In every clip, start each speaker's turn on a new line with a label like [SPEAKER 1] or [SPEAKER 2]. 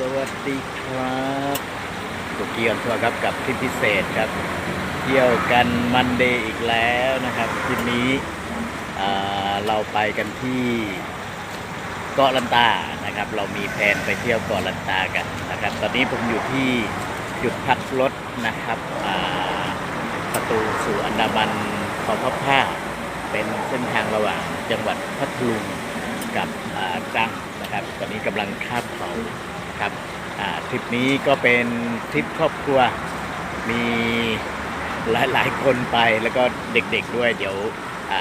[SPEAKER 1] สวัสดีครับตุกกี้ออนทัวร์ครับกับทริปพิเศษครับเที่ยวกันมันเดย์อีกแล้วนะครับทีนี้เราไปกันที่เกาะลันตานะครับเรามีแผนไปเที่ยวเกาะลันตากันนะครับตอนนี้ผมอยู่ที่จุดพักรถนะครับประตูสู่อันดามันขอพระผ้าเป็นเส้นทางระหว่างจังหวัดพัทลุงกับตรังนะครับตอนนี้กำลังข้ามเขาครับทริปนี้ก็เป็นทริปครอบครัวมีหลายคนไปแล้วก็เด็กๆด้วยเดี๋ยว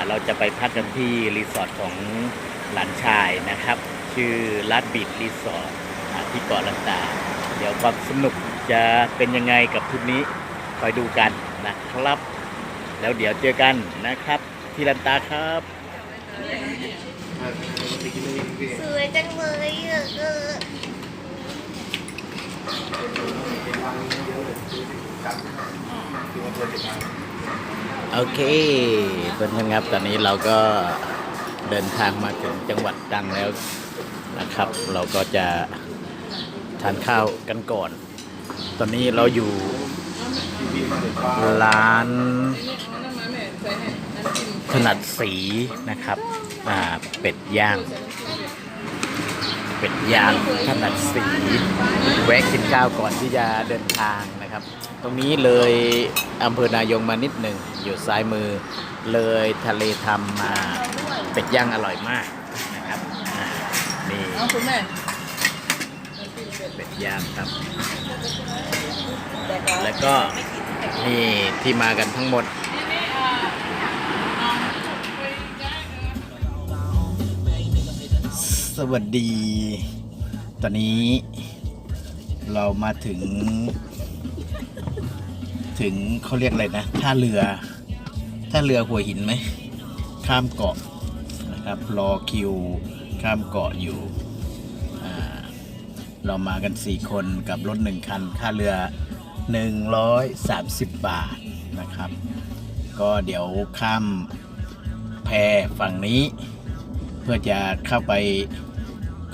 [SPEAKER 1] เราจะไปพักกันที่รีสอร์ทของหลานชายนะครับชื่อลาดบีดรีสอร์ทที่เกาะลันตาเดี๋ยวความสนุกจะเป็นยังไงกับทริปนี้คอยดูกันนะครับแล้วเดี๋ยวเจอกันนะครับที่ลันตาครับ
[SPEAKER 2] สวยจังเลย
[SPEAKER 1] โอเคเพื่อนๆครับตอนนี้เราก็เดินทางมาถึงจังหวัดตรังแล้วนะครับเราก็จะทานข้าวกันก่อนตอนนี้เราอยู่ร้านถนัดสีนะครับเป็ดย่างถนัดสีแวะกินข้าวก่อนที่จะเดินทางนะครับตรงนี้เลยอำเภอนายงมานิดหนึ่งอยู่ซ้ายมือเลยทะเลทำมาเป็ดย่างอร่อยมากนะครับนี่เป็ดย่างครับแล้วก็นี่ที่มากันทั้งหมดสวัสดีตอนนี้เรามาถึงเขาเรียกอะไรนะท่าเรือหัวหินไหมข้ามเกาะนะครับรอคิวข้ามเกาะอยู่เรามากัน4คนกับรถ1คันค่าเรือ130 บาทนะครับก็เดี๋ยวข้ามแพฝั่งนี้เพื่อจะเข้าไป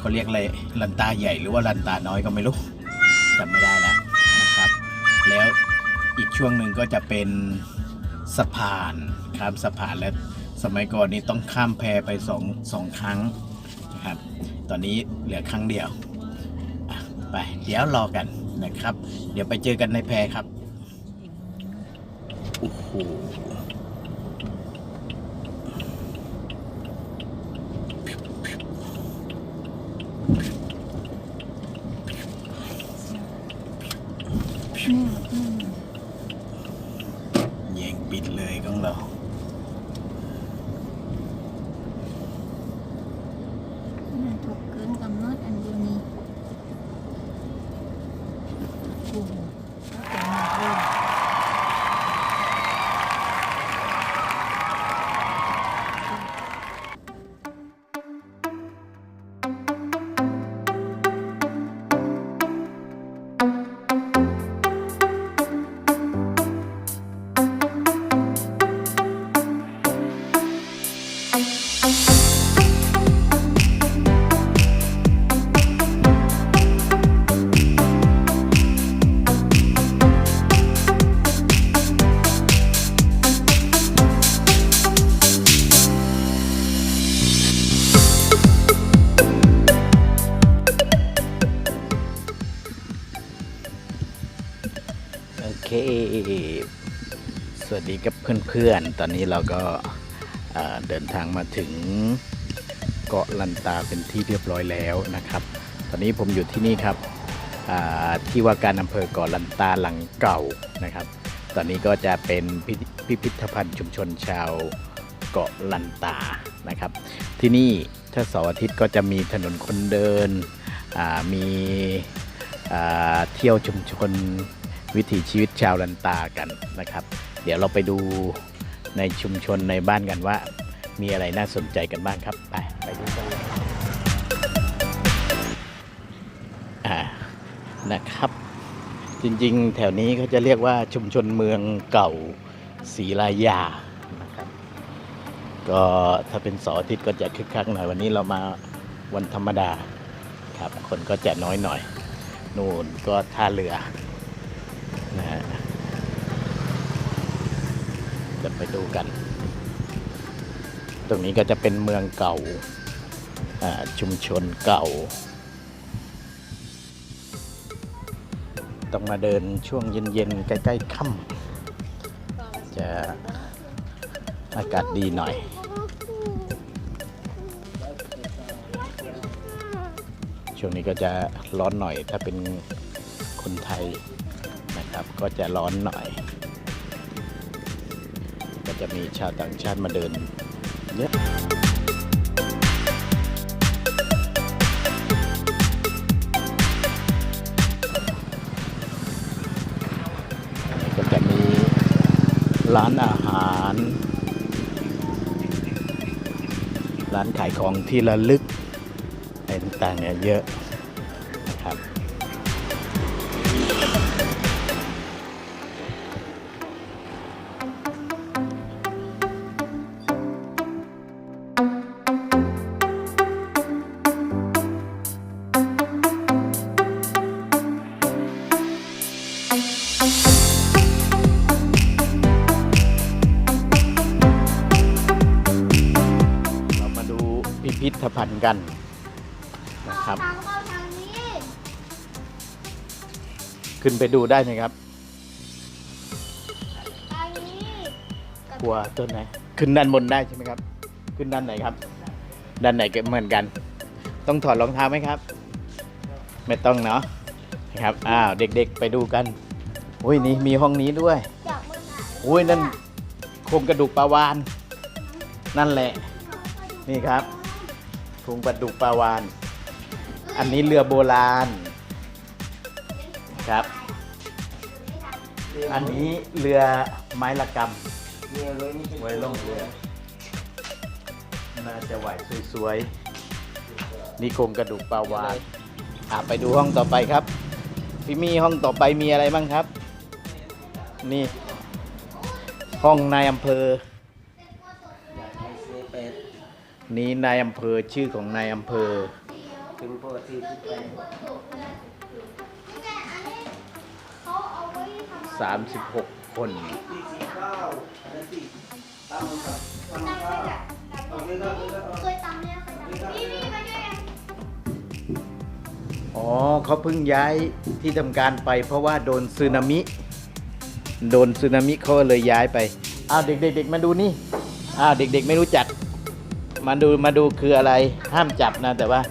[SPEAKER 1] เขาเรียกอะไรลันตาใหญ่หรือว่าลันตาน้อยก็ไม่รู้จำไม่ได้แล้วนะครับแล้วอีกช่วงหนึ่งก็จะเป็นสะพานข้ามสะพานและสมัยก่อนนี้ต้องข้ามแพไปสองครั้งนะครับตอนนี้เหลือครั้งเดียวไปเดี๋ยวรอกันนะครับเดี๋ยวไปเจอกันในแพครับโอ้โหแย่งปิดเลยของเรา
[SPEAKER 2] ถูกเกินกำหนดอันเดียวนี้โอ้โหแต่หนักเลย
[SPEAKER 1] โอเคสวัสดีกับเพื่อนๆตอนนี้เราก็เดินทางมาถึงเกาะลันตาเป็นที่เรียบร้อยแล้วนะครับตอนนี้ผมอยู่ที่นี่ครับที่ว่าการอำเภอเกาะลันตาหลังเก่านะครับตอนนี้ก็จะเป็นพิพิธภัณฑ์ชุมชนชาวเกาะลันตานะครับที่นี่ถ้าเสาร์อาทิตย์ก็จะมีถนนคนเดินมีเที่ยวชุมชนวิถีชีวิตชาวลันตากันนะครับเดี๋ยวเราไปดูในชุมชนในบ้านกันว่ามีอะไรน่าสนใจกันบ้างครับไปดูกันเลยนะครับจริงๆแถวนี้เขาจะเรียกว่าชุมชนเมืองเก่าศรีรายานะครับก็ถ้าเป็นเสาร์อาทิตย์ก็จะคึกคักหน่อยวันนี้เรามาวันธรรมดาครับคนก็จะน้อยหน่อย นู่นก็ท่าเรือนะฮะจะไปดูกัน ตรงนี้ก็จะเป็นเมืองเก่าชุมชนเก่า ต้องมาเดินช่วงเย็นๆใกล้ๆค่ำจะอากาศดีหน่อย ช่วงนี้ก็จะร้อนหน่อยถ้าเป็นคนไทยนะครับก็จะร้อนหน่อย ก็จะมีชาวต่างชาติมาเดินเยอะก็จะมีร้านอาหารร้านขายของที่ระลึกอะไรต่างๆเนี่ยเยอะนะครับเรามาดูพิพิธภัณฑ์กันนะครับขึ้นไปดูได้ไหมครับกลัวต้นไหนขึ้นด้านบนได้ใช่ไหมครับขึ้นด้านไหนครับด้านไหนก็เหมือนกันต้องถอดรองเท้าไหมครับไม่ต้องเนาะนะครับเด็กๆไปดูกันอุ้ยนี่มีห้องนี้ด้วยอุ้ยนั่นโครงกระดูกปลาวาฬนั่นแหละนี่ครับโครงกระดูกปลาวาฬอันนี้เรือโบราณครับอันนี้เรือไม้ละกำไว้ล่องเรือน่าจะไหวสวยๆนี่โครงกระดูกปลาวาฬไปดูห้องต่อไปครับพี่มี่ห้องต่อไปมีอะไรบ้างครับนี่ห้องนายอำเภอนี่นายอำเภอชื่อของนายอำเภอ36 คนอ๋อเขาเพิ่งย้ายที่ทำการไปเพราะว่าโดนสึนามิเขาเลยย้ายไปเด็กๆมาดูนี่เด็กๆไม่รู้จักมาดูคืออะไรห้ามจับนะแต่ว่า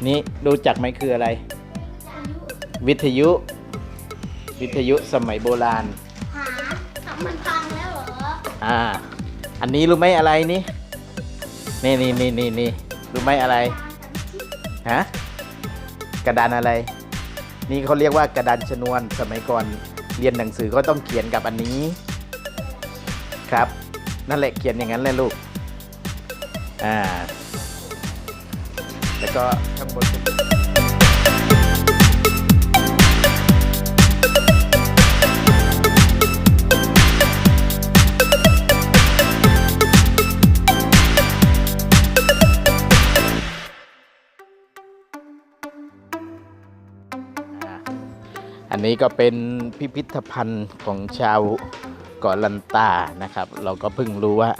[SPEAKER 1] นี่รู้จักไหมคืออะไรวิทยุสมัยโบราณ
[SPEAKER 2] มันพังแล้วเหรอ
[SPEAKER 1] อันนี้รู้ไหมอะไรนี่รู้ไหมอะไรฮะกระดานอะไรนี่เขาเรียกว่ากระดานชนวนสมัยก่อนเรียนหนังสือก็ต้องเขียนกับอันนี้ครับนั่นแหละเขียนอย่างนั้นเลยลูกแล้วก็ข้างบนอันนี้ก็เป็นพิพิธภัณฑ์ของชาวเกาะลันตานะครับ เราก็เพิ่งรู้ว่า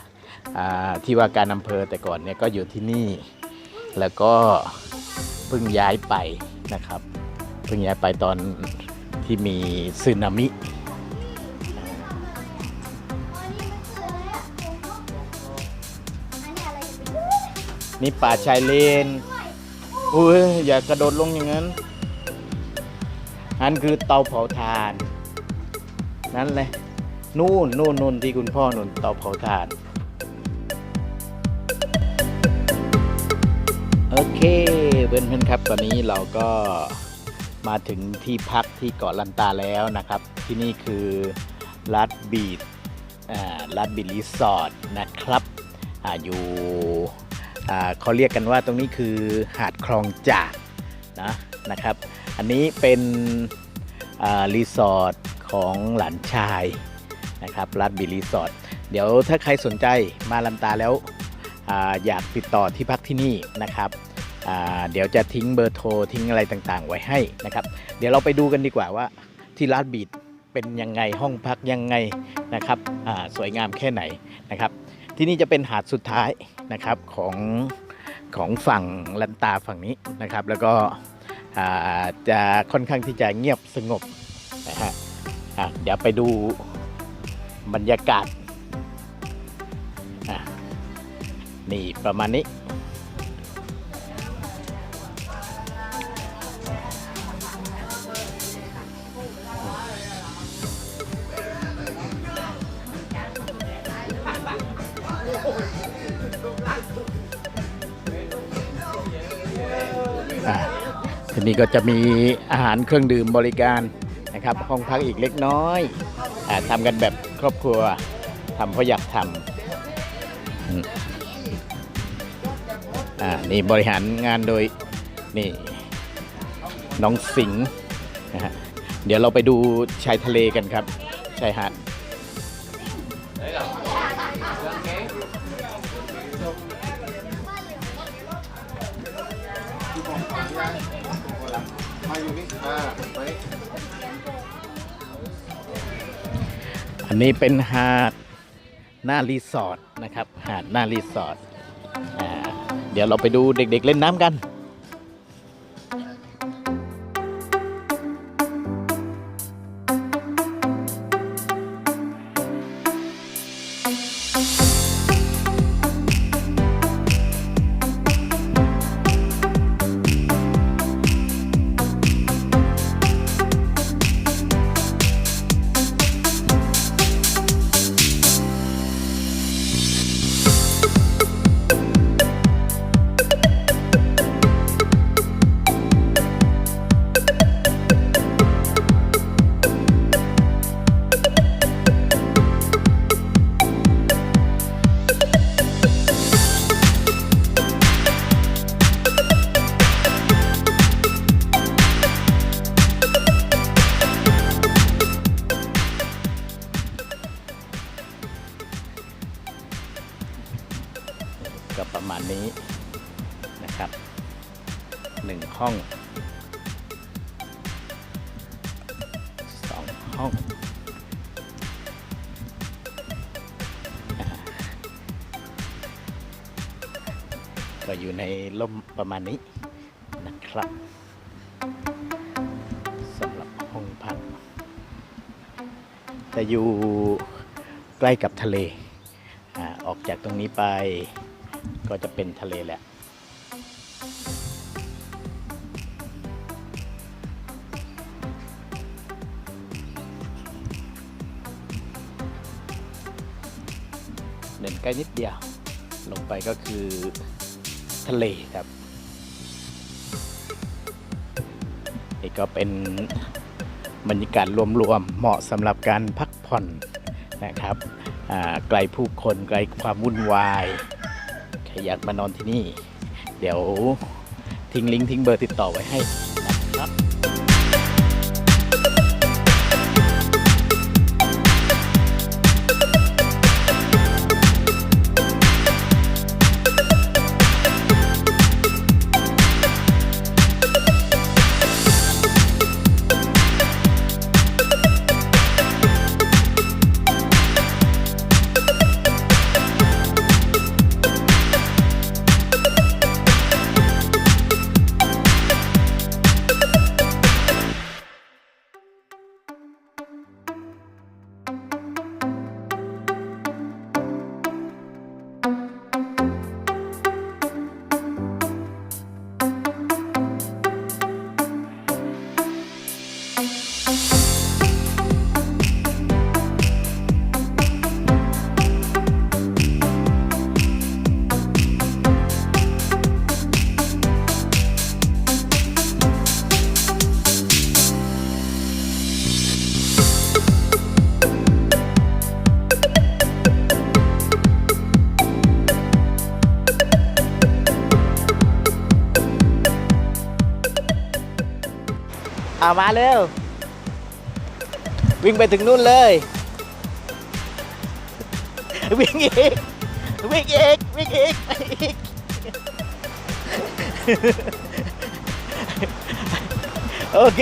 [SPEAKER 1] ที่ว่าการอำเภอแต่ก่อนเนี่ยก็อยู่ที่นี่แล้วก็เพิ่งย้ายไปนะครับเพิ่งย้ายไปตอนที่มีสึนามินี่ป่าชายเลนอุ้ยอย่ากระโดดลงอย่างนั้นนั่นคือเตาเผาถ่านนั่นเลยนู่นที่คุณพ่อนู่นเตาเผาถ่านโอเคเพื่อนๆครับตอนนี้เราก็มาถึงที่พักที่เกาะลันตาแล้วนะครับที่นี่คือลัดบีดรีสอร์ทนะครับอยู่เขาเรียกกันว่าตรงนี้คือหาดคลองจากนะครับอันนี้เป็นรีสอร์ทของหลานชายนะครับลัดบีรีสอร์ทเดี๋ยวถ้าใครสนใจมาลันตาแล้วอยากติดต่อที่พักที่นี่นะครับ เดี๋ยวจะทิ้งเบอร์โทรทิ้งอะไรต่างๆไว้ให้นะครับเดี๋ยวเราไปดูกันดีกว่าว่าที่ลาดบีดเป็นยังไงห้องพักยังไงนะครับสวยงามแค่ไหนนะครับที่นี่จะเป็นหาดสุดท้ายนะครับของฝั่งลันตาฝั่งนี้นะครับแล้วก็จะค่อนข้างที่จะเงียบสงบนะฮะเดี๋ยวไปดูบรรยากาศนี่ประมาณนี้ทีนี้ก็จะมีอาหารเครื่องดื่มบริการนะครับห้องพักอีกเล็กน้อยทำกันแบบครอบครัวทำเพราะอยากทำนี่บริหารงานโดยนี่น้องสิงห์นะฮะเดี๋ยวเราไปดูชายทะเลกันครับชายหาดอันนี้เป็นหาดหน้ารีสอร์ทนะครับหาดหน้ารีสอร์ทเดี๋ยวเราไปดูเด็กๆเล่นน้ำกันก็ประมาณนี้นะครับ1 ห้อง2 ห้องก็อยู่ในร่มประมาณนี้นะครับสำหรับห้องพักจะอยู่ใกล้กับทะเลออกจากตรงนี้ไปก็จะเป็นทะเลแหละเดินใกล้นิดเดียวลงไปก็คือทะเลครับนี่ก็เป็นบรรยากาศรวมๆเหมาะสำหรับการพักผ่อนนะครับไกลผู้คนไกลความวุ่นวายใครอยากมานอนที่นี่เดี๋ยวทิ้งลิงก์ทิ้งเบอร์ติดต่อไว้ให้นะครับมาเร็ววิ่งไปถึงนู่นเลยวิ่งอีกวิ่งอีกวิ่งอีก โอเค